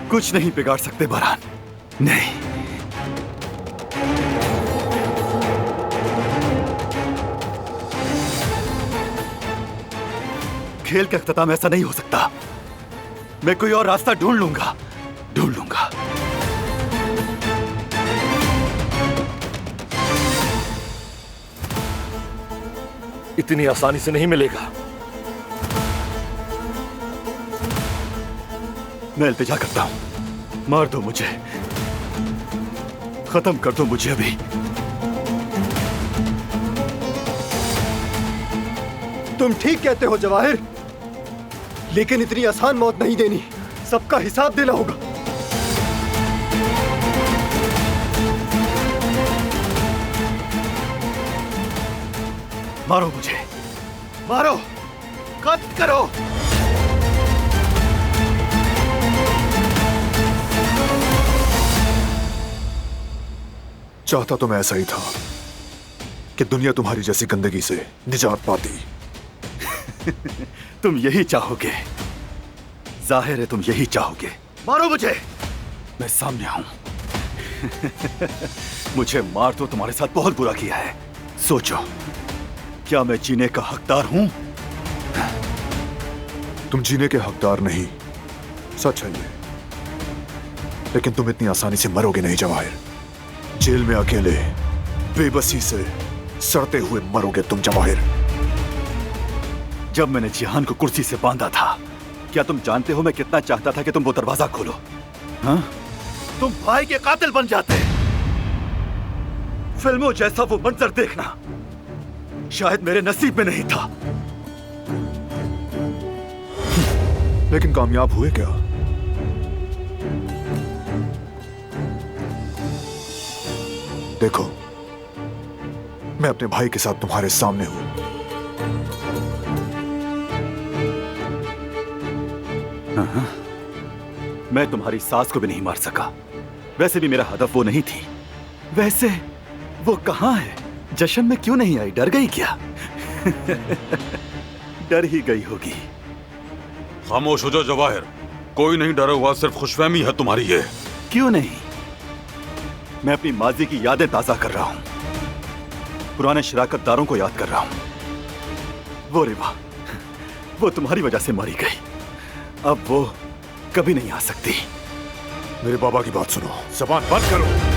कुछ नहीं बिगाड़ सकते बरहान, नहीं। खेल का अख्ताम ऐसा नहीं हो सकता। मैं कोई और रास्ता ढूंढ लूंगा। इतनी आसानी से नहीं मिलेगा। मैं इल्तिजा करता हूं, मार दो मुझे, खत्म कर दो मुझे अभी। तुम ठीक कहते हो जवाहिर, लेकिन इतनी आसान मौत नहीं देनी, सबका हिसाब देना होगा। मारो मुझे, मारो, कत्ल करो। चाहता तो मैं ऐसा ही था कि दुनिया तुम्हारी जैसी गंदगी से निजात पाती। तुम यही चाहोगे, जाहिर है तुम यही चाहोगे। मारो मुझे, मैं सामने हूं। मुझे मार दो, तुम्हारे साथ बहुत बुरा किया है। सोचो, क्या मैं जीने का हकदार हूं? तुम जीने के हकदार नहीं, सच है ये, लेकिन तुम इतनी आसानी से मरोगे नहीं जवाहिर। जेल में अकेले बेबसी से सड़ते हुए मरोगे तुम जवाहिर। जब मैंने जिहान को कुर्सी से बांधा था, क्या तुम जानते हो मैं कितना चाहता था कि तुम वो दरवाजा खोलो? हाँ? तुम भाई के कातिल बन जाते। फिल्मों जैसा वो मंजर देखना शायद मेरे नसीब में नहीं था। लेकिन कामयाब हुए क्या? देखो, मैं अपने भाई के साथ तुम्हारे सामने हूं। मैं तुम्हारी सास को भी नहीं मार सका। वैसे भी मेरा हदफ वो नहीं थी। वैसे वो कहां है? जश्न में क्यों नहीं आई? डर गई क्या? डर ही गई होगी। खामोश हो जाओ जवाहिर, कोई नहीं डरा हुआ, सिर्फ खुशफहमी है तुम्हारी ये। क्यों नहीं? मैं अपनी माजी की यादें ताजा कर रहा हूं, पुराने शराकतदारों को याद कर रहा हूं। वो रिवा, वो तुम्हारी वजह से मारी गई, अब वो कभी नहीं आ सकती। मेरे बाबा की बात सुनो, ज़बान बंद करो।